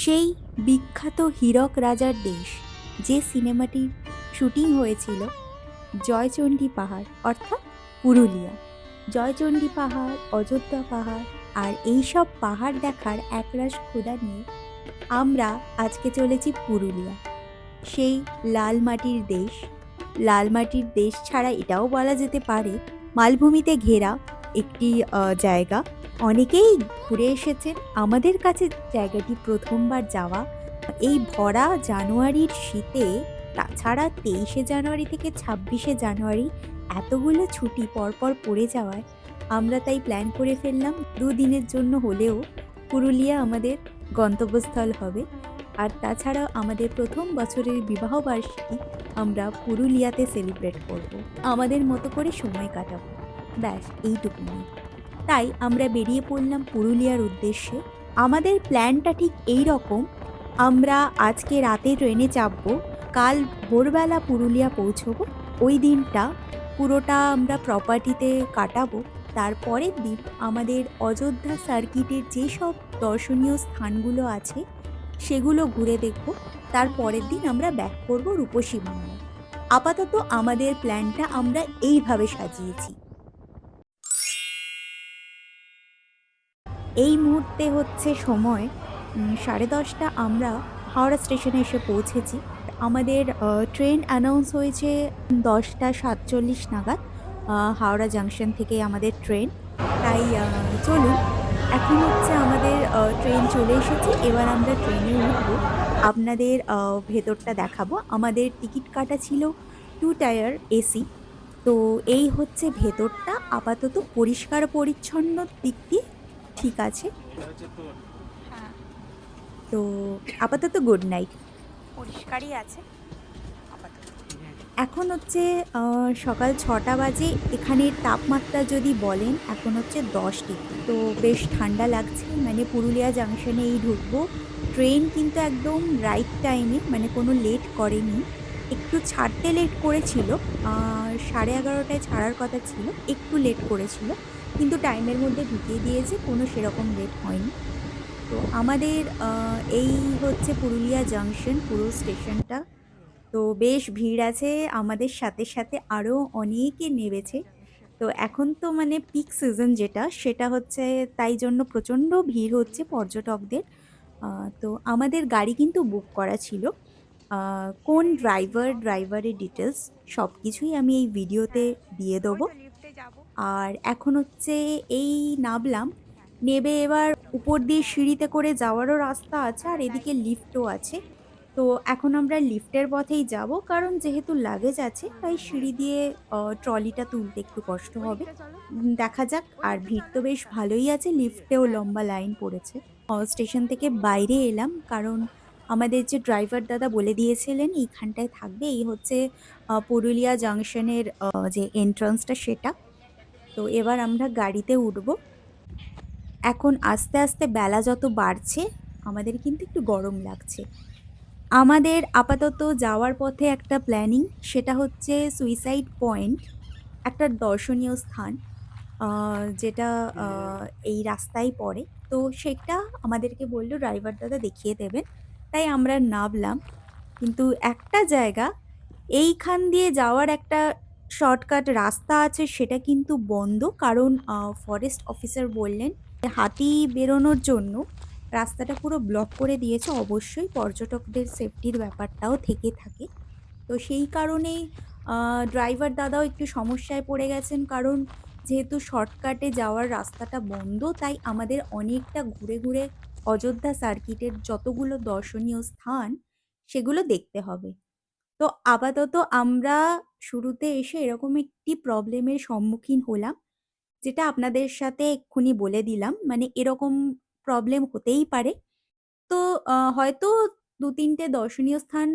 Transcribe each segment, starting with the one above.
সেই বিখ্যাত হীরক রাজার দেশ, যে সিনেমাটির শুটিং হয়েছিল জয়চণ্ডী পাহাড় অর্থাৎ পুরুলিয়া। জয়চণ্ডী পাহাড়, অযোধ্যা পাহাড় আর এইসব পাহাড় দেখার একরাশ ক্ষুধা নিয়ে আমরা আজকে চলেছি পুরুলিয়া, সেই লাল মাটির দেশ। লাল মাটির দেশ ছাড়া এটাও বলা যেতে পারে মালভূমিতে ঘেরা একটি জায়গা। অনেকেই ঘুরে এসেছেন, আমাদের কাছে জায়গাটি প্রথমবার যাওয়া। এই ভরা জানুয়ারির শীতে, তাছাড়া 23শে জানুয়ারি থেকে 26শে জানুয়ারি এতগুলো ছুটি পরপর পড়ে যাওয়ায় আমরা তাই প্ল্যান করে ফেললাম 2 দিনের জন্য হলেও পুরুলিয়া আমাদের গন্তব্যস্থল হবে। আর তাছাড়াও আমাদের প্রথম বছরের বিবাহবার্ষিকী আমরা পুরুলিয়াতে সেলিব্রেট করব, আমাদের মতো করে সময় কাটাবো। ব্যাস এইটুকুনি। তাই আমরা বেরিয়ে পড়লাম পুরুলিয়ার উদ্দেশ্যে। আমাদের প্ল্যানটা ঠিক এই রকম: আমরা আজকে রাতে ট্রেনে চাপবো, কাল ভোরবেলা পুরুলিয়া পৌঁছবো। ওই দিনটা পুরোটা আমরা প্রপার্টিতে কাটাবো। তারপরের দিন আমাদের অযোধ্যা সার্কিটের যেসব দর্শনীয় স্থানগুলো আছে সেগুলো ঘুরে দেখব। তারপরের দিন আমরা ব্যাক করব রূপসী বাংলায়। আপাতত আমাদের প্ল্যানটা আমরা এইভাবে সাজিয়েছি। এই মুহূর্তে হচ্ছে সময় 10:30। আমরা হাওড়া স্টেশনে এসে পৌঁছেছি। আমাদের ট্রেন অ্যানাউন্স হয়েছে 10:47 নাগাদ। হাওড়া জাংশন থেকে আমাদের ট্রেন। তাই চলুন, এখন হচ্ছে আমাদের ট্রেন চলে এসেছে। এবার আমরা ট্রেনে উঠব, আপনাদের ভেতরটা দেখাবো। আমাদের টিকিট কাটা ছিল 2 টায়ার এসি। তো এই হচ্ছে ভেতরটা। আপাতত পরিষ্কার পরিচ্ছন্ন দিক দিয়ে ঠিক আছে। হ্যাঁ, তো আপাতত গুড নাইট। পরিষ্কারই আছে আপাতত। এখন হচ্ছে সকাল 6টা বাজে। এখানের তাপমাত্রা যদি বলেন এখন হচ্ছে 10 ডিগ্রি। তো বেশ ঠান্ডা লাগছে। মানে পুরুলিয়া জাংশনে এই ঢুকবো। ট্রেন কিন্তু একদম রাইট টাইমে, মানে কোনো লেট করেনি। একটু ছাড়তে লেট করেছিল, 11:30টায় ছাড়ার কথা ছিল, একটু লেট করেছিল, কিন্তু টাইমের মধ্যে ঢুকিয়ে দিয়েছে, কোনো সেরকম লেট হয়নি। তো আমাদের এই হচ্ছে পুরুলিয়া জাংশন, পুরো স্টেশনটা। তো বেশ ভিড় আছে, আমাদের সাথে সাথে আরও অনেকে নেমেছে। তো এখন তো মানে পিক সিজন যেটা, সেটা হচ্ছে, তাই জন্য প্রচণ্ড ভিড় হচ্ছে পর্যটকদের। তো আমাদের গাড়ি কিন্তু বুক করা ছিল। কোন ড্রাইভারের ডিটেলস সব কিছুই আমি এই ভিডিওতে হ্যাঁ, দিয়ে ওই দেবো। তো লিফটে যাব। আর এখন হচ্ছে এই নামলাম, নেবে এবার উপর দিয়ে সিঁড়িতে করে যাওয়ারও রাস্তা আছে, আর এদিকে লিফটও আছে। তো এখন আমরা লিফটের পথেই যাব, কারণ যেহেতু লাগেজ আছে তাই সিঁড়ি দিয়ে ট্রলিটা তুলতে একটু কষ্ট ওই হবে। দিকটা চলো, দেখা যাক। ওই আর দিকটা ভিড় চলো। তো বেশ হ্যাঁ, ভালোই আছে, লিফটেও হ্যাঁ, লম্বা লাইন পড়েছে। স্টেশন থেকে বাইরে এলাম, কারণ আমাদের যে ড্রাইভার দাদা বলে দিয়েছিলেন এইখানটায় থাকবে। এই হচ্ছে পুরুলিয়া জাংশনের যে এন্ট্রান্সটা সেটা। তো এবার আমরা গাড়িতে উঠব। এখন আস্তে আস্তে বেলা যত বাড়ছে আমাদের কিন্তু একটু গরম লাগছে। আমাদের আপাতত যাওয়ার পথে একটা প্ল্যানিং, সেটা হচ্ছে সুইসাইড পয়েন্ট, একটা দর্শনীয় স্থান যেটা এই রাস্তায় পড়ে। তো সেটা আমাদেরকে বললো ড্রাইভার দাদা দেখিয়ে দেবেন। তাই আমরা নামলাম। কিন্তু একটা জায়গা, এইখান দিয়ে যাওয়ার একটা শর্টকাট রাস্তা আছে, সেটা কিন্তু বন্ধ। কারণ ফরেস্ট অফিসার বললেন যে হাতি বেরোনোর জন্য রাস্তাটা পুরো ব্লক করে দিয়েছে। অবশ্যই পর্যটকদের সেফটির ব্যাপারটাও থেকে থাকে। তো সেই কারণেই ড্রাইভার দাদাও একটু সমস্যায় পড়ে গেছেন, কারণ যেহেতু শর্টকাটে যাওয়ার রাস্তাটা বন্ধ, তাই আমাদের অনেকটা ঘুরে ঘুরে অযোধ্যা সার্কিটের যতগুলো দর্শনীয় স্থান সেগুলো দেখতে হবে। তো আপাতত আমরা শুরুতে এসে এরকম একটি প্রবলেমের সম্মুখীন হলাম, যেটা আপনাদের সাথে এক্ষুনি বলে দিলাম। মানে এরকম প্রবলেম হতেই পারে। তো হয়তো 2-3টে দর্শনীয় স্থান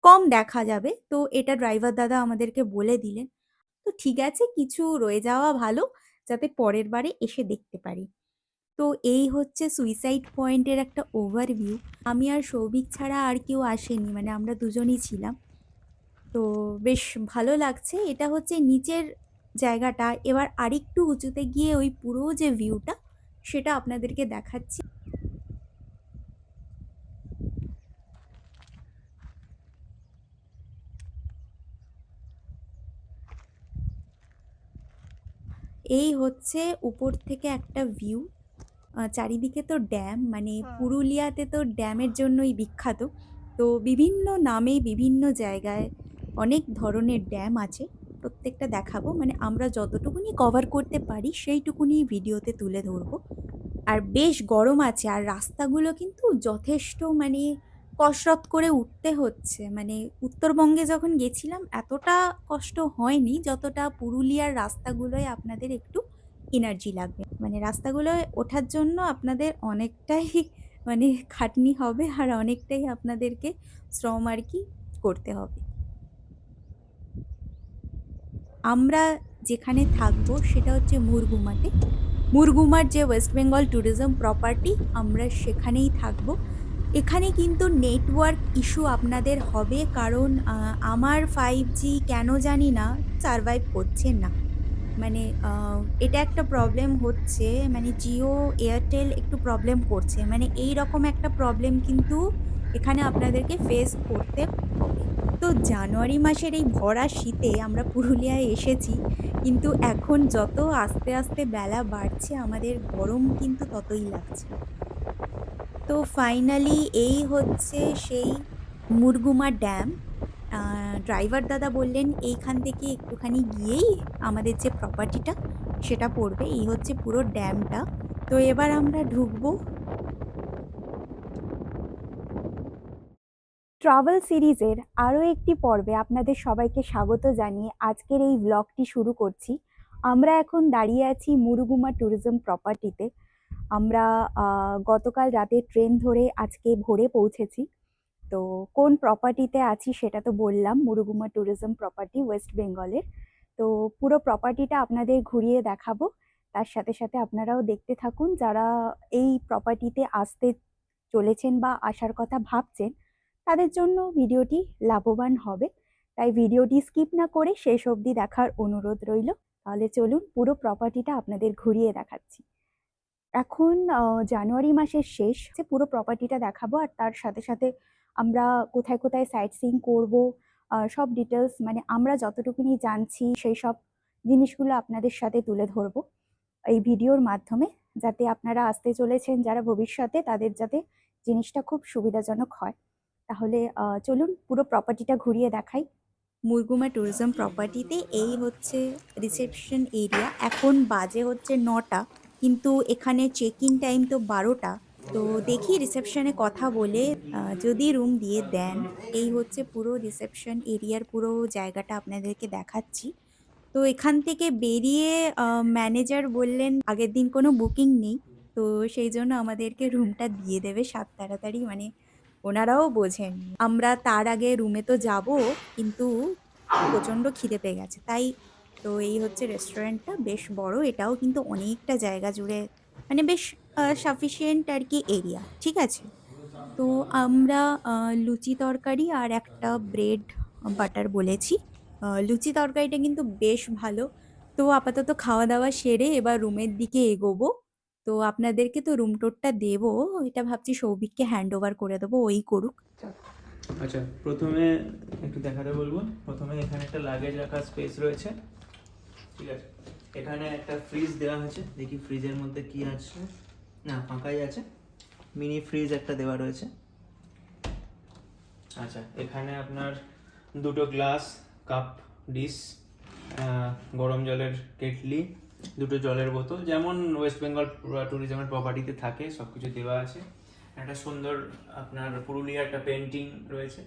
কম দেখা যাবে। তো এটা ড্রাইভার দাদা আমাদেরকে বলে দিলেন। তো ঠিক আছে, কিছু রয়ে যাওয়া ভালো, যাতে পরের বারে এসে দেখতে পারি। তো এই হচ্ছে সুইসাইড পয়েন্টের একটা ওভারভিউ। আমি আর সৌভিক ছাড়া আর কেউ আসেনি, মানে আমরা দুজনই ছিলাম। তো বেশ ভালো লাগছে। এটা হচ্ছে নিচের জায়গাটা। এবার আরেকটু উঁচুতে গিয়ে ওই পুরো যে ভিউটা সেটা আপনাদেরকে দেখাচ্ছি। এই হচ্ছে উপর থেকে একটা ভিউ। চারিদিকে তো ড্যাম, মানে পুরুলিয়াতে তো ড্যামের জন্যই বিখ্যাত। তো বিভিন্ন নামে বিভিন্ন জায়গায় অনেক ধরনের ড্যাম আছে, প্রত্যেকটা দেখাবো। মানে আমরা যতটুকুনি কভার করতে পারি সেইটুকুনি ভিডিওতে তুলে ধরবো। আর বেশ গরম আছে, আর রাস্তাগুলো কিন্তু যথেষ্ট মানে কসরত করে উঠতে হচ্ছে। মানে উত্তরবঙ্গে যখন গেছিলাম এতটা কষ্ট হয়নি যতটা পুরুলিয়ার রাস্তাগুলোয় আপনাদের একটু এনার্জি লাগবে। মানে রাস্তাগুলোয় ওঠার জন্য আপনাদের অনেকটাই মানে খাটনি হবে, আর অনেকটাই আপনাদেরকে শ্রম আর কি করতে হবে। আমরা যেখানে থাকবো সেটা হচ্ছে মুরগুমাতে। মুরগুমার যে ওয়েস্ট বেঙ্গল ট্যুরিজম প্রপার্টি, আমরা সেখানেই থাকবো। এখানে কিন্তু নেটওয়ার্ক ইস্যু আপনাদের হবে, কারণ আমার 5G কেন জানি না সার্ভাইভ করছে না। মানে এটা একটা প্রবলেম হচ্ছে, মানে জিও এয়ারটেল একটু প্রবলেম করছে। মানে এই রকম একটা প্রবলেম কিন্তু এখানে আপনাদেরকে ফেস করতে হবে। তো জানুয়ারি মাসের এই ভরা শীতে আমরা পুরুলিয়ায় এসেছি, কিন্তু এখন যত আস্তে আস্তে বেলা বাড়ছে আমাদের গরম কিন্তু ততই লাগছে। তো ফাইনালি এই হচ্ছে সেই মুরগুমা ড্যাম। ড্রাইভার দাদা বললেন এইখান থেকে একটুখানি গিয়েই আমাদের যে প্রপার্টিটা সেটা পড়বে। এই হচ্ছে পুরো ড্যামটা। তো এবার আমরা ঢুকবো। ট্রাভেল সিরিজের আরও একটি পর্বে আপনাদের সবাইকে স্বাগত জানিয়ে আজকের এই ব্লগটি শুরু করছি। আমরা এখন দাঁড়িয়ে আছি মুরুগুমা ট্যুরিজম প্রপার্টিতে। আমরা গতকাল রাতে ট্রেন ধরে আজকে ভোরে পৌঁছেছি। তো কোন প্রপার্টিতে আছি সেটা তো বললাম, মুরুগুমা ট্যুরিজম প্রপার্টি ওয়েস্ট বেঙ্গলের। তো পুরো প্রপার্টিটা আপনাদের ঘুরিয়ে দেখাবো। তার সাথে সাথে আপনারাও দেখতে থাকুন, যারা এই প্রপার্টিতে আসতে চলেছেন বা আসার কথা ভাবছেন তাদের জন্য ভিডিওটি লাভবান হবে। তাই ভিডিওটি স্কিপ না করে শেষ অবধি দেখার অনুরোধ রইল। তাহলে চলুন পুরো প্রপার্টিটা আপনাদের ঘুরিয়ে দেখাচ্ছি। এখন জানুয়ারি মাসের শেষ, পুরো প্রপার্টিটা দেখাবো, আর তার সাথে সাথে আমরা কোথায় কোথায় সাইট সিইং করবো সব ডিটেলস, মানে আমরা যতটুকুনি জানছি সেই সব জিনিসগুলো আপনাদের সাথে তুলে ধরবো এই ভিডিওর মাধ্যমে, যাতে আপনারা আসতে চলেছেন যারা ভবিষ্যতে, তাদের যাতে জিনিসটা খুব সুবিধাজনক হয়। তাহলে চলুন পুরো প্রপার্টিটা ঘুরিয়ে দেখাই। মুরগুমা ট্যুরিজম প্রপার্টিতে এই হচ্ছে রিসেপশন এরিয়া। এখন বাজে হচ্ছে 9টা, কিন্তু এখানে চেক ইন টাইম তো 12টা। তো দেখি রিসেপশনে কথা বলে যদি রুম দিয়ে দেন। এই হচ্ছে পুরো রিসেপশন এরিয়ার পুরো জায়গাটা আপনাদেরকে দেখাচ্ছি। তো এখান থেকে বেরিয়ে ম্যানেজার বললেন আগের দিন কোনো বুকিং নেই, তো সেই জন্য আমাদেরকে রুমটা দিয়ে দেবে সাত তাড়াতাড়ি। মানে ওনারাও বোঝেন আমরা তার আগে রুমে তো যাব, কিন্তু প্রচণ্ড খিদে পেয়ে গেছে তাই। তো এই হচ্ছে রেস্টুরেন্টটা, বেশ বড়, এটাও কিন্তু অনেকটা জায়গা জুড়ে, মানে বেশ সাফিসিয়েন্ট আর কি এরিয়া, ঠিক আছে। তো আমরা লুচি তরকারি আর একটা ব্রেড বাটার বলেছি। লুচি তরকারিটা কিন্তু বেশ ভালো। তো আপাতত খাওয়া দাওয়া সেরে এবার রুমের দিকে এগোবো। তো আপনাদেরকে তো রুম টোরটা দেবো, এটা ভাবছি সৌভিককে হ্যান্ড ওভার করে দেবো, ওই করুক। আচ্ছা, প্রথমে একটু দেখাতে বলবো। প্রথমে এখানে একটা লাগেজ রাখার স্পেস রয়েছে, ঠিক আছে। এখানে একটা ফ্রিজ দেওয়া হয়েছে, দেখি ফ্রিজের মধ্যে কি আছে। না, ফাঁকাই আছে। মিনি ফ্রিজ একটা দেওয়া রয়েছে। আচ্ছা, এখানে আপনার দুটো গ্লাস, কাপ, ডিশ, গরম জলের কেটলি, দুটো জলের বোতল, যেমন ওয়েস্ট বেঙ্গল ট্যুরিজমের প্রপার্টিতে থাকে সব কিছু দেওয়া আছে। একটা সুন্দর আপনার পুরুলিয়ার একটা পেন্টিং রয়েছে,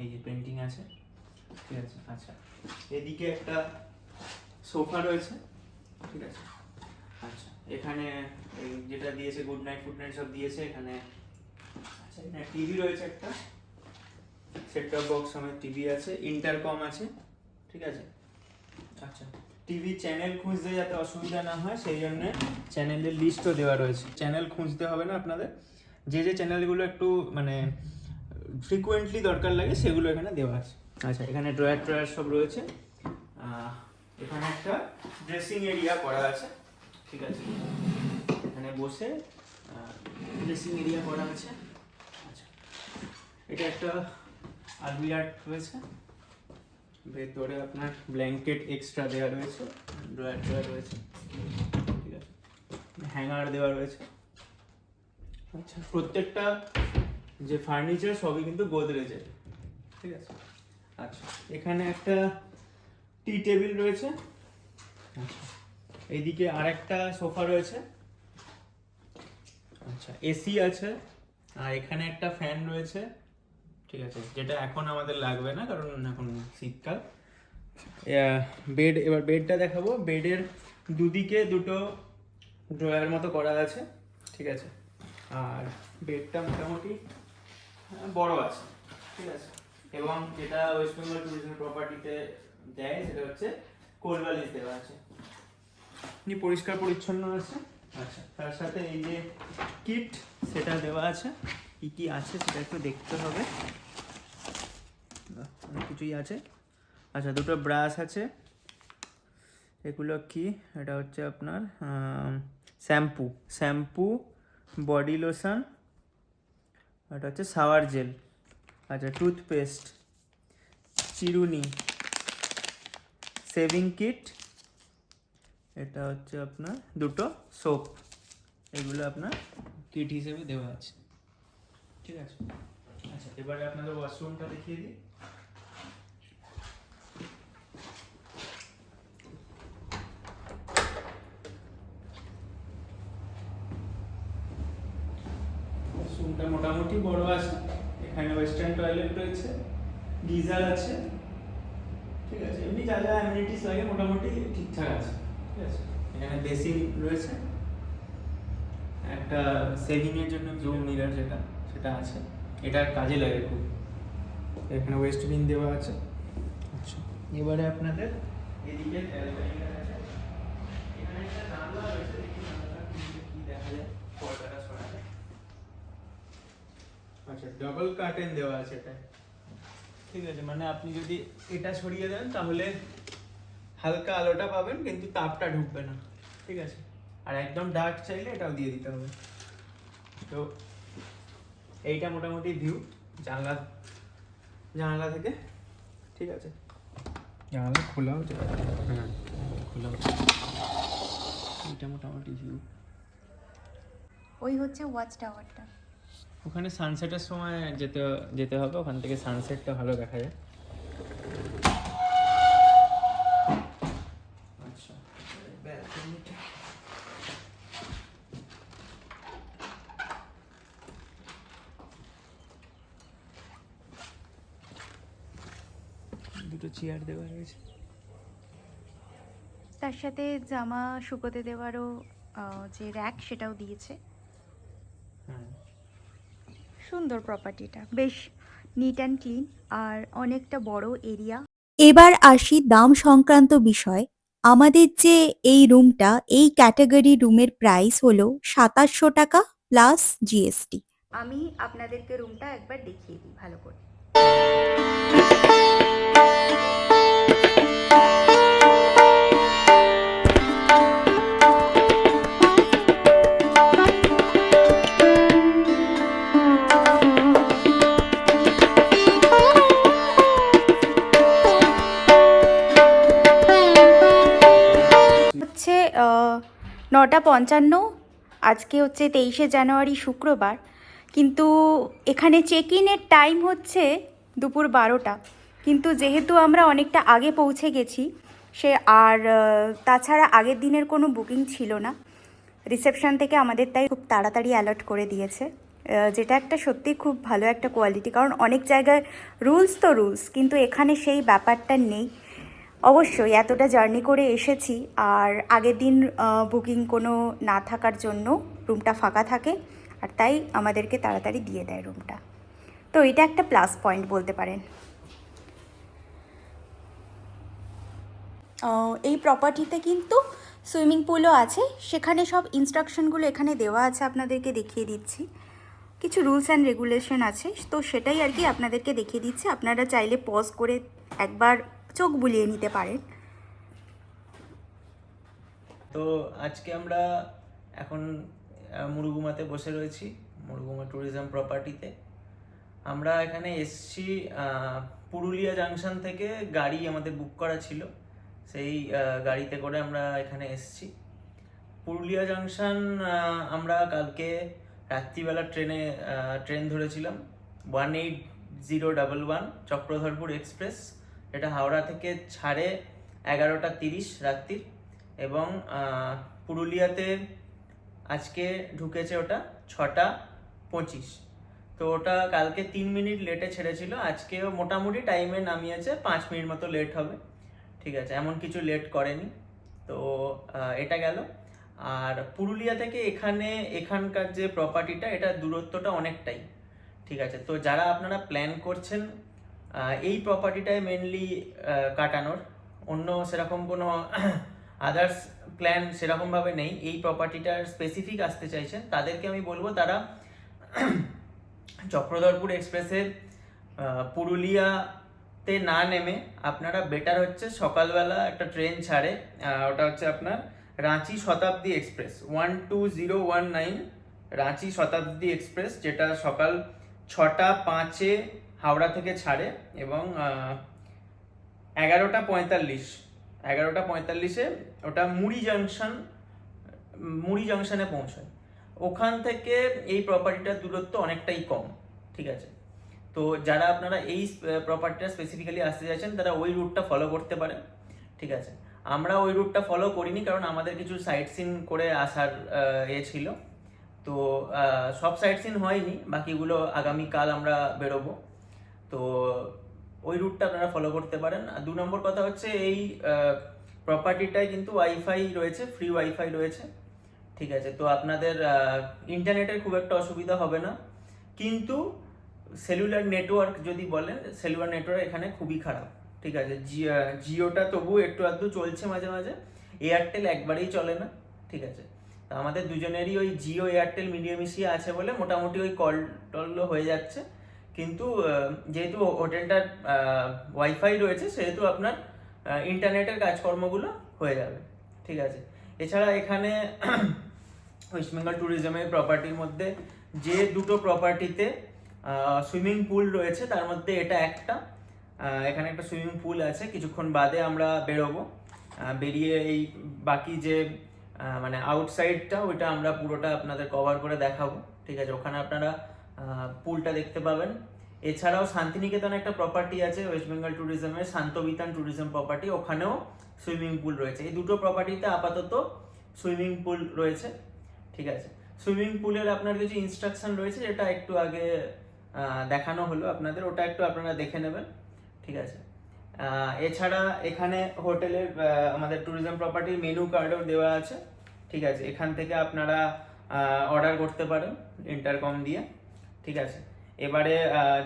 এই যে পেন্টিং আছে, ঠিক আছে। আচ্ছা, এদিকে একটা সোফা রয়েছে, ঠিক আছে। আচ্ছা, এখানে এই যেটা দিয়েছে গুড নাইট ফুড নাইট সব দিয়েছে এখানে। আচ্ছা, এখানে টিভি রয়েছে, একটা সেট টপ বক্স সমেত টিভি আছে, ইন্টারকম আছে, ঠিক আছে। আচ্ছা, টিভি চ্যানেল খুঁজতে যাতে অসুবিধা না হয় সেই জন্য চ্যানেলের লিস্টও দেওয়া রয়েছে। চ্যানেল খুঁজতে হবে না আপনাদের, যে যে চ্যানেলগুলো একটু মানে ফ্রিকোয়েন্টলি দরকার লাগে সেগুলো এখানে দেওয়া আছে। আচ্ছা, এখানে ড্রয়ার সব রয়েছে। এখানে একটা ড্রেসিং এরিয়া করা আছে, ঠিক আছে। এখানে বসে ড্রেসিং এরিয়া করা আছে। আচ্ছা, এটা একটা আলমিরা রয়েছে, ভেতরে আপনার ব্ল্যাঙ্কেট এক্সট্রা দেওয়া রয়েছে, ড্রয়ার দেওয়া রয়েছে, ঠিক আছে, হ্যাঙ্গার দেওয়া রয়েছে। আচ্ছা, প্রত্যেকটা যে ফার্নিচার সবই কিন্তু গোদরেজের, ঠিক আছে। আচ্ছা, এখানে একটা টি টেবিল রয়েছে। আচ্ছা, এইদিকে আরেকটা সোফা রয়েছে। আচ্ছা, এসি আছে, আর এখানে একটা ফ্যান রয়েছে, ঠিক আছে, যেটা এখন আমাদের লাগবে না কারণ এখন শীতকাল। বেড, এবার বেডটা দেখাবো। বেডের দুদিকে দুটো ড্রয়ার মতো করা আছে, ঠিক আছে, আর বেডটা মোটামুটি বড় আছে, ঠিক আছে। এবং যেটা ওয়েস্ট বেঙ্গল ট্যুরিজম প্রপার্টিতে দেয় সেটা হচ্ছে কোলবালিশ দেওয়া আছে, পরিষ্কার পরিচ্ছন্ন আছে। আচ্ছা, তার সাথে এই যে কিট সেটা দেওয়া আছে। কি কি আছে সেটা একটু দেখতে হবে, অনেক কিছুই আছে। আচ্ছা, দুটো ব্রাশ আছে, এগুলো কি, এটা হচ্ছে আপনার শ্যাম্পু, বডি লোশন, এটা হচ্ছে শাওয়ার জেল। আচ্ছা, টুথপেস্ট, চিরুনি, শেভিং কিট, এটা হচ্ছে আপনার দুটো সোপ, এগুলো আপনার কিট হিসেবে দেওয়া আছে, ঠিক আছে। আচ্ছা, এবারে আপনাদের ওয়াশরুমটা দেখিয়ে দিই। ওয়াশরুমটা মোটামুটি বড় আছে, এখানে ওয়েস্টার্ন টয়লেট রয়েছে, গিজার আছে, ঠিক আছে, এমনি যা যা অ্যামিনিটিস লাগে মোটামুটি ঠিকঠাক আছে, ঠিক আছে। এখানে বেসিন রয়েছে, একটা সেভিং এর জন্য জুম মিরর সেটা আছে, এটা কাজে লাগে খুব। এখানে ওয়েস্ট বিন দেওয়া আছে। আচ্ছা, এবারে আপনাদের এদিকে ব্যালকনিটা আছে, এখানে একটা জানলা রয়েছে, দেখি জানলাটা কি দেখা যায়, পর্দাটা সরালে। আচ্ছা, ডাবল কার্টেন দেওয়া আছে এটা, ঠিক আছে, মানে আপনি যদি এটা সরিয়ে দেন তাহলে হালকা আলোটা পাবেন কিন্তু তাপটা ঢুকবে না, ঠিক আছে। আর একদম ডার্ক চাইলে এটাও দিয়ে দিতে হবে। তো এইটা মোটামুটি ভিউ জানালা থেকে, ঠিক আছে। জানালা খোলাও যেতে পারে, হ্যাঁ খোলাও, এইটা মোটামুটি ভিউ। ওই হচ্ছে ওয়াচ টাওয়ারটা। ওখানে সানসেটের সময় যেতে হবে, ওখান থেকে সানসেটটা ভালো দেখা যায়। আচ্ছা, ব্যালকনিটা দুটো চেয়ার দেওয়া রয়েছে, তার সাথে জামা শুকোতে দেওয়ারও যে র্যাক সেটাও দিয়েছে। হ্যাঁ। সুন্দর প্রপার্টিটা, বেশ নিট অ্যান্ড ক্লিন আর অনেকটা বড় এরিয়া। এবার আসি দাম সংক্রান্ত বিষয়। আমাদের যে এই রুমটা, এই ক্যাটাগরি রুমের প্রাইস হলো ২৭০০ টাকা প্লাস জিএসটি। আমি আপনাদেরকে রুমটা একবার দেখিয়ে দিই ভালো করে। হচ্ছে ৯:৫৫, আজকে হচ্ছে ২৩শে জানুয়ারি শুক্রবার, কিন্তু এখানে চেক ইনের টাইম হচ্ছে দুপুর ১২টা, কিন্তু যেহেতু আমরা অনেকটা আগে পৌঁছে গেছি আর তাছাড়া আগের দিনের কোনো বুকিং ছিল না রিসেপশন থেকে, আমাদের তাই খুব তাড়াতাড়ি অ্যালার্ট করে দিয়েছে, যেটা একটা সত্যি খুব ভালো একটা কোয়ালিটি। কারণ অনেক জায়গায় রুলস তো রুলস, কিন্তু এখানে সেই ব্যাপারটা নেই। অবশ্যই এতটা জার্নি করে এসেছি, আর আগের দিন বুকিং কোনো না থাকার জন্য রুমটা ফাঁকা থাকে, আর তাই আমাদেরকে তাড়াতাড়ি দিয়ে দেয় রুমটা। তো এটা একটা প্লাস পয়েন্ট বলতে পারেন। এই প্রপার্টিতে কিন্তু সুইমিং পুলও আছে, সেখানে সব ইনস্ট্রাকশনগুলো এখানে দেওয়া আছে, আপনাদেরকে দেখিয়ে দিচ্ছি। কিছু রুলস অ্যান্ড রেগুলেশন আছে, তো সেটাই আর কি আপনাদেরকে দেখিয়ে দিচ্ছি। আপনারা চাইলে পজ করে একবার চোখ বুলিয়ে নিতে পারেন। তো আজকে আমরা এখন মুরুগুমাতে বসে রয়েছি, মুরুগুমা ট্যুরিজম প্রপার্টিতে। আমরা এখানে এসছি পুরুলিয়া জাংশন থেকে, গাড়ি আমাদের বুক করা ছিল, সেই গাড়িতে করে আমরা এখানে এসছি পুরুলিয়া জাংশন। আমরা কালকে রাত্রিবেলা ট্রেন ধরেছিলাম 18011 চক্রধরপুর এক্সপ্রেস। এটা হাওড়া থেকে ছাড়ে 11:30 রাত্রির, এবং পুরুলিয়াতে আজকে ঢুকেছে ওটা 6:25। তো ওটা কালকে 3 মিনিট লেটে ছেড়েছিল, আজকেও মোটামুটি টাইমে নামিয়েছে, 5 মিনিট মতো লেট হবে। ঠিক আছে, এমন কিছু লেট করেনি। তো এটা গেল। আর পুরুলিয়া থেকে এখানকার যে প্রপার্টিটা, এটা দূরত্বটা অনেকটাই। ঠিক আছে, তো যারা আপনারা প্ল্যান করছেন এই প্রপার্টিটায় মেনলি কাটানোর, অন্য সেরকম কোনো আদার্স প্ল্যান সেরকমভাবে নেই, এই প্রপার্টিটার স্পেসিফিক আসতে চাইছেন, তাদেরকে আমি বলবো তারা চক্রধরপুর এক্সপ্রেসের পুরুলিয়াতে না নেমে আপনারা বেটার হচ্ছে সকালবেলা একটা ট্রেন ছাড়ে, ওটা হচ্ছে আপনার রাঁচি শতাব্দী এক্সপ্রেস 12019 রাঁচি শতাব্দী এক্সপ্রেস, যেটা সকাল 6:05 হাওড়া থেকে ছাড়ে, এবং 11:45 ওটা মুড়ি জাংশনে পৌঁছায়। ওখান থেকে এই প্রপার্টিটার দূরত্ব অনেকটাই কম। ঠিক আছে, তো যারা আপনারা এই প্রপার্টিটা স্পেসিফিক্যালি আসতে চাইছেন তারা ওই রুটটা ফলো করতে পারেন। ঠিক আছে, আমরা ওই রুটটা ফলো করিনি, কারণ আমাদের কিছু সাইট সিন করে আসার ছিল। তো সব সাইট সিন হয়নি, বাকিগুলো আগামীকাল আমরা বেরোবো। তো ওই রুটটা আপনারা ফলো করতে পারেন। আর 2 নম্বর কথা হচ্ছে, এই প্রপার্টিটায় কিন্তু ওয়াইফাই রয়েছে, ফ্রি ওয়াইফাই রয়েছে। ঠিক আছে, তো আপনাদের ইন্টারনেটের খুব একটা অসুবিধা হবে না, কিন্তু সেলুলার নেটওয়ার্ক যদি বলেন, সেলুলার নেটওয়ার্ক এখানে খুবই খারাপ। ঠিক আছে, জিওটা তবু একটু আধটু চলছে মাঝে মাঝে, এয়ারটেল একবারেই চলে না। ঠিক আছে, তো আমাদের দুজনেরই ওই জিও এয়ারটেল মিলিয়ে মিশিয়ে আছে বলে মোটামুটি ওই কল টল হয়ে যাচ্ছে, কিন্তু যেহেতু হোটেলটার ওয়াইফাই রয়েছে, সেহেতু আপনার ইন্টারনেটের কাজকর্মগুলো হয়ে যাবে। ঠিক আছে, এছাড়া এখানে ওয়েস্ট বেঙ্গল ট্যুরিজমের প্রপার্টির মধ্যে যে দুটো প্রপার্টিতে সুইমিং পুল রয়েছে, তার মধ্যে এটা একটা। এখানে একটা সুইমিং পুল আছে, কিছুক্ষণ বাদে আমরা বেরোবো, বেরিয়ে এই বাকি যে মানে আউটসাইডটা, ওইটা আমরা পুরোটা আপনাদের কভার করে দেখাবো। ঠিক আছে, ওখানে আপনারা পুলটা দেখতে পাবেন। এছাড়াও শান্তিনিকেতনে একটা প্রপার্টি আছে ওয়েস্ট বেঙ্গল ট্যুরিজমের, শান্তবিতান ট্যুরিজম প্রপার্টি, ওখানেও সুইমিং পুল রয়েছে। এই দুটো প্রপার্টিতে আপাতত সুইমিং পুল রয়েছে। ঠিক আছে, সুইমিং পুলের আপনার কিছু ইনস্ট্রাকশন রয়েছে, যেটা একটু আগে দেখানো হলো আপনাদের, ওটা একটু আপনারা দেখে নেবেন। ঠিক আছে, এছাড়া এখানে হোটেলের আমাদের ট্যুরিজম প্রপার্টির মেনু কার্ডও দেওয়া আছে। ঠিক আছে, এখান থেকে আপনারা অর্ডার করতে পারেন ইন্টারকম দিয়ে। ঠিক আছে, এবারে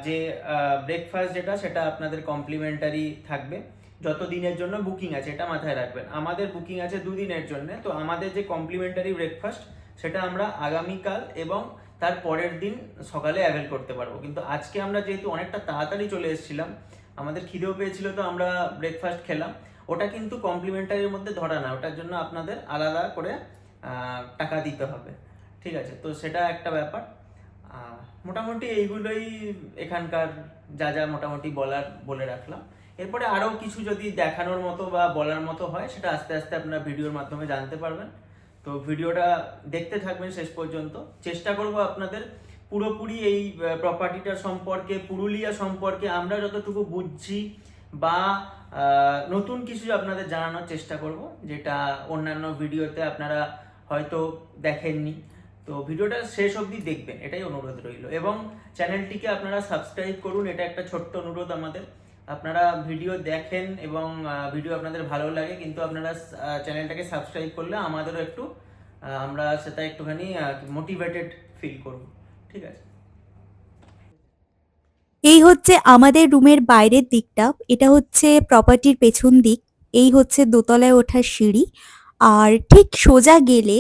যে ব্রেকফাস্ট যেটা, সেটা আপনাদের কমপ্লিমেন্টারি থাকবে যত দিনের জন্য বুকিং আছে, এটা মাথায় রাখবেন। আমাদের বুকিং আছে 2 দিনের জন্য, তো আমাদের যে কমপ্লিমেন্টারি ব্রেকফাস্ট, সেটা আমরা আগামীকাল এবং তার পরের দিন সকালে অ্যাভেল করতে পারবো। কিন্তু আজকে আমরা যেহেতু অনেকটা তাড়াতাড়ি চলে এসেছিলাম, আমাদের খিদেও পেয়েছিল, তো আমরা ব্রেকফাস্ট খেলাম, ওটা কিন্তু কমপ্লিমেন্টারির মধ্যে ধরা না, ওটার জন্য আপনাদের আলাদা করে টাকা দিতে হবে। ঠিক আছে, তো সেটা একটা ব্যাপার। মোটামুটি এইগুলোই এখানকার যা যা মোটামুটি বলে রাখলাম। এরপরে আরও কিছু যদি দেখানোর মতো বা বলার মতো হয়, সেটা আস্তে আস্তে আপনারা ভিডিওর মাধ্যমে জানতে পারবেন। তো ভিডিওটা দেখতে থাকবেন শেষ পর্যন্ত। চেষ্টা করব আপনাদের পুরোপুরি এই প্রপার্টিটা সম্পর্কে, পুরুলিয়া সম্পর্কে আমরা যতটুকু বুঝছি বা নতুন কিছু আপনাদের জানানোর চেষ্টা করব, যেটা অন্যান্য ভিডিওতে আপনারা হয়তো দেখেননি। তো ভিডিওটা শেষ অবধি দেখবেন, এটাই অনুরোধ রইল, এবং চ্যানেলটিকে আপনারা সাবস্ক্রাইব করুন, এটা একটা ছোট্ট অনুরোধ আমাদের। আপনারা ভিডিও দেখেন এবং ভিডিও আপনাদের ভালো লাগে, কিন্তু আপনারা চ্যানেলটাকে সাবস্ক্রাইব করলে আমাদেরও একটু আমরা সেটা একটুখানি মোটিভেটেড ফিল করব। ঠিক আছে, এই হচ্ছে আমাদের রুমের বাইরের দিকটা, এটা হচ্ছে প্রপার্টির পেছন দিক। এই হচ্ছে দোতলায় ওঠার সিঁড়ি, আর ঠিক সোজা গেলে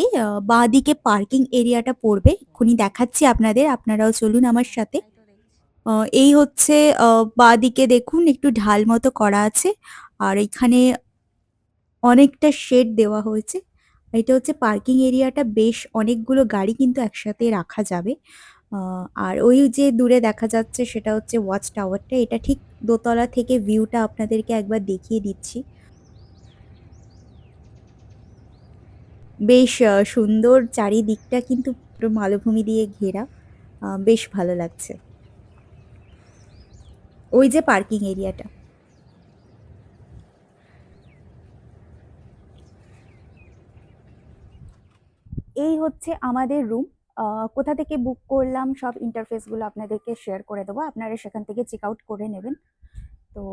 বাঁ দিকে পার্কিং এরিয়াটা পড়বে, এক্ষুনি দেখাচ্ছি আপনাদের, আপনারাও চলুন আমার সাথে। এই হচ্ছে বাঁ দিকে দেখুন একটু ঢাল মতো করা আছে, আর এখানে অনেকটা শেড দেওয়া হয়েছে। এটা হচ্ছে পার্কিং এরিয়াটা, বেশ অনেকগুলো গাড়ি কিন্তু একসাথে রাখা যাবে। আর ওই যে দূরে দেখা যাচ্ছে সেটা হচ্ছে ওয়াচ টাওয়ারটা। এটা ঠিক দোতলা থেকে ভিউটা আপনাদেরকে একবার দেখিয়ে দিচ্ছি। বেশ সুন্দর, চারিদিকটা কিন্তু পুরো মালভূমি দিয়ে ঘেরা। বেশ ভালো লাগছে। ওই যে পার্কিং এরিয়াটা। এই হচ্ছে আমাদের রুম। কোথা থেকে বুক করলাম সব ইন্টারফেসগুলো আপনাদেরকে শেয়ার করে দেবো। আপনারা সেখান থেকে চেক আউট করে নেবেন। তো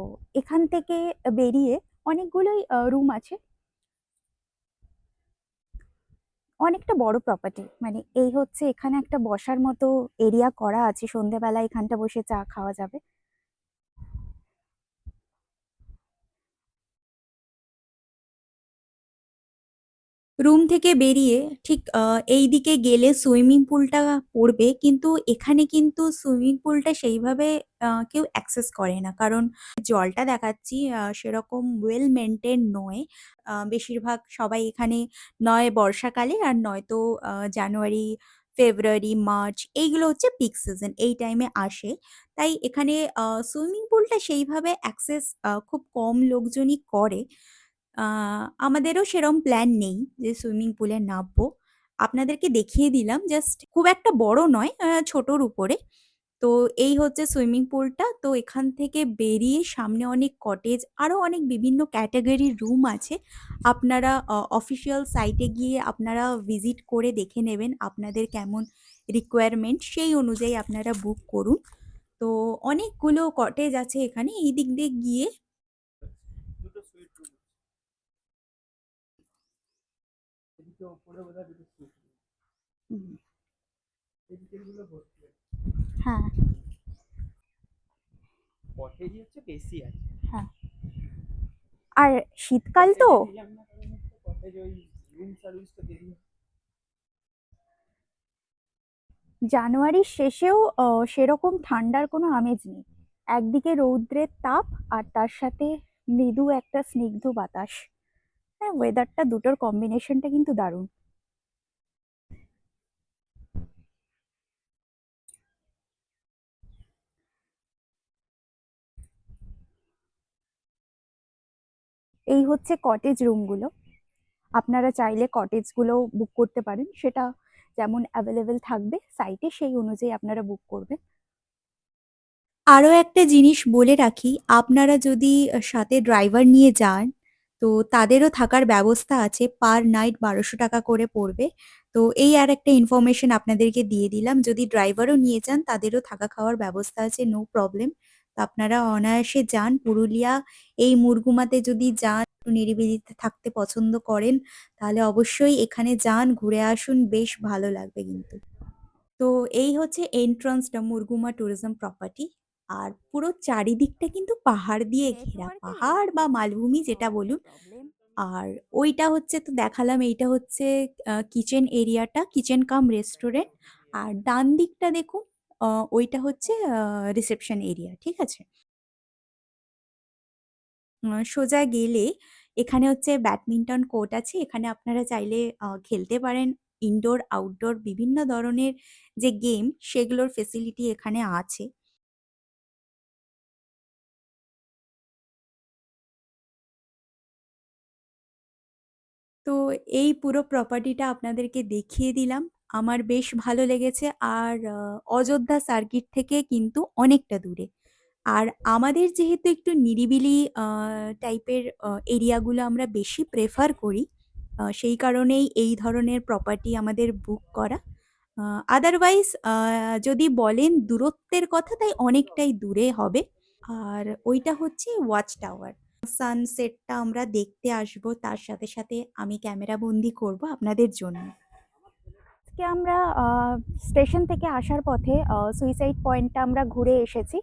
এখান থেকে বেরিয়ে অনেকগুলোই রুম আছে। অনেকটা বড় প্রপার্টি। মানে এই হচ্ছে এখানে একটা বসার মতো এরিয়া করা আছে। সন্ধ্যেবেলা এখানটা বসে চা খাওয়া যাবে। রুম থেকে বেরিয়ে ঠিক এইদিকে গেলে সুইমিং পুলটা পড়বে, কিন্তু এখানে কিন্তু সুইমিং পুলটা সেইভাবে কেউ অ্যাক্সেস করে না, কারণ জলটা দেখাচ্ছি সেরকম ওয়েল মেনটেন নয়। বেশিরভাগ সবাই এখানে নয় বর্ষাকালে আর নয়তো জানুয়ারি, ফেব্রুয়ারি, মার্চ এইগুলো হচ্ছে পিক সিজন, এই টাইমে আসে। তাই এখানে সুইমিং পুলটা সেইভাবে অ্যাক্সেস খুব কম লোকজনই করে। আমাদেরও সেরম প্ল্যান নেই যে সুইমিং পুলে নামবো। আপনাদেরকে দেখিয়ে দিলাম, জাস্ট খুব একটা বড় নয়, ছোটর উপরে। তো এই হচ্ছে সুইমিং পুলটা। তো এখান থেকে বেরিয়ে সামনে অনেক কটেজ, আরো অনেক বিভিন্ন ক্যাটাগরির রুম আছে। আপনারা অফিসিয়াল সাইটে গিয়ে আপনারা ভিজিট করে দেখে নেবেন আপনাদের কেমন রিকোয়ারমেন্ট, সেই অনুযায়ী আপনারা বুক করুন। তো অনেকগুলো কটেজ আছে এখানে, এই দিক দিয়ে গিয়ে। দুটো সুইট রুম এদিকে ওপরে বোধহয় দুটো সুইট রুম, হুম, এদিকে গুলো ভর্তি আছে। হ্যাঁ, কটেজই হচ্ছে বেশি আছে। হ্যাঁ। আর শীতকাল তো, কটেজে নিলাম না কারণ হচ্ছে কটেজ ওই রুম সার্ভিসটা দেরি হয়। জানুয়ারির শেষেও সেরকম ঠান্ডার কোনো আমেজ নেই। একদিকে রৌদ্রের তাপ আর তার সাথে মৃদু একটা স্নিগ্ধ বাতাস। হ্যাঁ, ওয়েদারটা দুটোর কম্বিনেশনটা কিন্তু দারুণ। এই হচ্ছে কটেজ রুমগুলো। আপনারা চাইলে কটেজগুলো বুক করতে পারেন, সেটা যেমন অ্যাভেলেবেল থাকবে সাইটে সেই অনুযায়ী আপনারা বুক করবেন। আরও একটা জিনিস বলে রাখি, আপনারা যদি সাথে ড্রাইভার নিয়ে যান, তো তাদেরও থাকার ব্যবস্থা আছে। পার নাইট ১২০০ টাকা করে পড়বে। তো এই আর একটা ইনফরমেশন আপনাদেরকে দিয়ে দিলাম। যদি ড্রাইভারও নিয়ে যান, তাদেরও থাকা খাওয়ার ব্যবস্থা আছে, নো প্রবলেম। তো আপনারা অনায়াসে যান পুরুলিয়া। এই মুরগুমাতে যদি যান, একটু নিরিবিলিতে থাকতে পছন্দ করেন, তাহলে অবশ্যই এখানে যান, ঘুরে আসুন, বেশ ভালো লাগবে কিন্তু। তো এই হচ্ছে এন্ট্রান্সটা মুরগুমা ট্যুরিজম প্রপার্টি। আর পুরো চারিদিকটা কিন্তু পাহাড় দিয়ে ঘেরা, পাহাড় বা মালভূমি যেটা বলুন। আর ওইটা হচ্ছে তো দেখালাম, এইটা হচ্ছে কিচেন এরিয়াটা, কিচেন কাম রেস্টুরেন্ট। আর ডান দিকটা দেখুন, ওইটা হচ্ছে রিসেপশন এরিয়া, ঠিক আছে। সোজা গেলে এখানে হচ্ছে ব্যাডমিন্টন কোর্ট আছে। এখানে আপনারা চাইলে খেলতে পারেন। ইনডোর, আউটডোর বিভিন্ন ধরনের যে গেম, সেগুলোর ফেসিলিটি এখানে আছে। তো এই পুরো প্রপার্টিটা আপনাদেরকে দেখিয়ে দিলাম। আমার বেশ ভালো লেগেছে। আর অযোধ্যা সার্কিট থেকে কিন্তু অনেকটা দূরে। আর আমাদের যেহেতু একটু নিরিবিলি টাইপের এরিয়াগুলো আমরা বেশি প্রেফার করি, সেই কারণেই এই ধরনের প্রপার্টি আমাদের বুক করা। আদারওয়াইজ যদি বলেন দূরত্বের কথা, তাই অনেকটাই দূরে হবে। আর ওইটা হচ্ছে ওয়াচ টাওয়ার। সানসেটটা আমরা দেখতে আসবো, তার সাথে সাথে আমি ক্যামেরা বন্দি করব আপনাদের জন্য। আজকে আমরা স্টেশন থেকে আসার পথে সুইসাইড পয়েন্টটা আমরা ঘুরে এসেছি।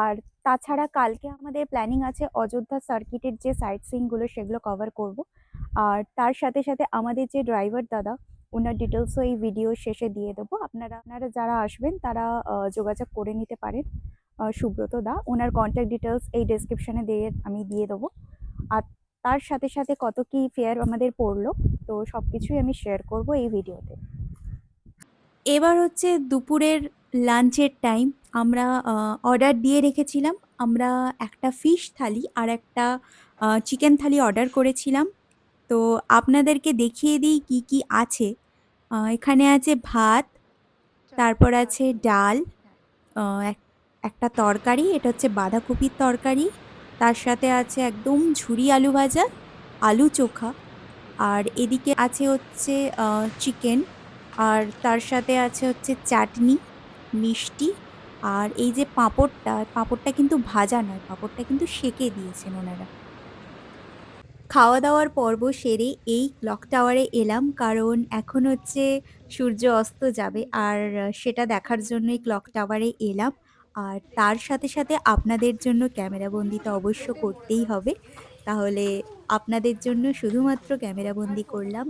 আর তাছাড়া কালকে আমাদের প্ল্যানিং আছে অযোধ্যা সার্কিটের যে সাইট সিইংগুলো সেগুলো কভার করব। আর তার সাথে সাথে আমাদের যে ড্রাইভার দাদা, ওনার ডিটেলসও এই ভিডিও শেষে দিয়ে দেবো। আপনারা আপনারা যারা আসবেন তারা যোগাযোগ করে নিতে পারেন। সুব্রত দা, ওনার কন্ট্যাক্ট ডিটেলস এই ডেসক্রিপশনে আমি দিয়ে দেবো। আর তার সাথে সাথে কত কি ফেয়ার আমাদের পড়লো, তো সব কিছুই আমি শেয়ার করব এই ভিডিওতে। এবার হচ্ছে দুপুরের লাঞ্চের টাইম আমরা অর্ডার দিয়ে রেখেছিলাম। আমরা একটা ফিশ থালি আর একটা চিকেন থালি অর্ডার করেছিলাম। তো আপনাদেরকে দেখিয়ে দিই কি কি আছে। এখানে আছে ভাত, তারপর আছে ডাল, একটা তরকারি, এটা হচ্ছে বাঁধাকপির তরকারি। তার সাথে আছে একদম ঝুরি আলু ভাজা, আলু চোখা, আর এদিকে আছে হচ্ছে চিকেন, আর তার সাথে আছে হচ্ছে চাটনি, মিষ্টি, আর এই যে পাঁপড়টা, পাঁপড়টা কিন্তু ভাজা নয়, পাঁপড়টা কিন্তু সেঁকে দিয়েছেন ওনারা। খাওয়া দাওয়ার পর্ব সেরে এই ক্লক টাওয়ারে এলাম, কারণ এখন হচ্ছে সূর্য অস্ত যাবে, আর সেটা দেখার জন্যই ক্লক টাওয়ারে এলাম। আর তার সাথে সাথে আপনাদের জন্য ক্যামেরাবন্দি তো অবশ্য করতেই হবে, তাহলে আপনাদের জন্য শুধুমাত্র ক্যামেরাবন্দি করলাম।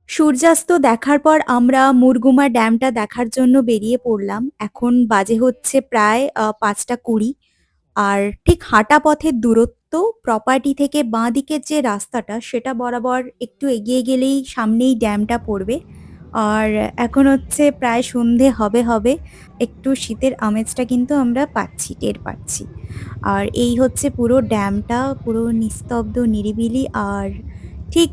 সূর্যাস্ত দেখার পর আমরা মুরগুমা ড্যামটা দেখার জন্য বেরিয়ে পড়লাম। এখন বাজে হচ্ছে প্রায় ৫টা ২০। আর ঠিক হাঁটা পথের দূরত্ব, প্রপার্টি থেকে বাঁ দিকের যে রাস্তাটা সেটা বরাবর একটু এগিয়ে গেলেই সামনেই ড্যামটা পড়বে। আর এখন হচ্ছে প্রায় সন্ধে হবে হবে, একটু শীতের আমেজটা কিন্তু আমরা পাচ্ছি, টের পাচ্ছি। আর এই হচ্ছে পুরো ড্যামটা, পুরো নিস্তব্ধ নিরিবিলি। আর ঠিক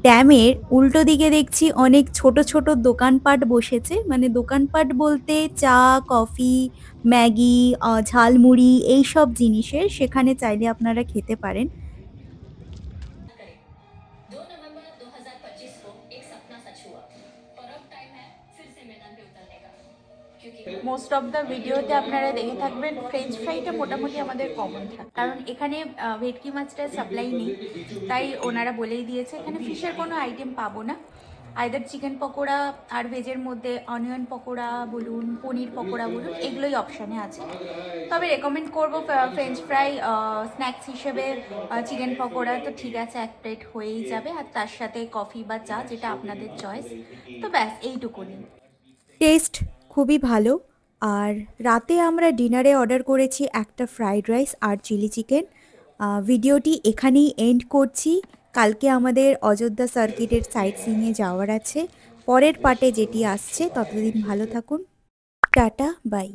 ড্যামের উল্টো দিকে দেখছি অনেক ছোট ছোট দোকানপাট বসেছে, মানে দোকানপাট বলতে চা, কফি, ম্যাগি, ঝালমুড়ি এইসব জিনিসের। সেখানে চাইলে আপনারা খেতে পারেন। 2 नवंबर 2025 को एक सपना सच हुआ और अब टाइम है फिर से मैदान पे उतरने का क्योंकि মোস্ট অফ দ্য ভিডিওতে আপনারা দেখে থাকবেন ফ্রেঞ্চ ফ্রাইটা মোটামুটি আমাদের কমন থাকে, কারণ এখানে ভেটকি মাছটার সাপ্লাই নেই, তাই ওনারা বলেই দিয়েছে এখানে ফিশের কোনো আইটেম পাবো না। আইদার চিকেন পকোড়া আর ভেজের মধ্যে অনিয়ন পকোড়া বলুন, পনির পকোড়া বলুন, এগুলোই অপশানে আছে। তবে রেকমেন্ড করবো ফ্রেঞ্চ ফ্রাই স্ন্যাক্স হিসেবে চিকেন পকোড়া তো ঠিক আছে, এক প্লেট হয়েই যাবে, আর তার সাথে কফি বা চা, যেটা আপনাদের চয়েস। তো ব্যাস এইটুকুনি। টেস্ট খুবই ভালো। আর রাতে আমরা ডিনারে অর্ডার করেছি একটা ফ্রাইড রাইস আর চিলি চিকেন। ভিডিওটি এখানেই এন্ড করছি। কালকে আমাদের অযোধ্যা সার্কিটের সাইট সিইংয়ে যাওয়ার আছে। পরের পার্টে যেটি আসছে, ততদিন ভালো থাকুন। Tata, by.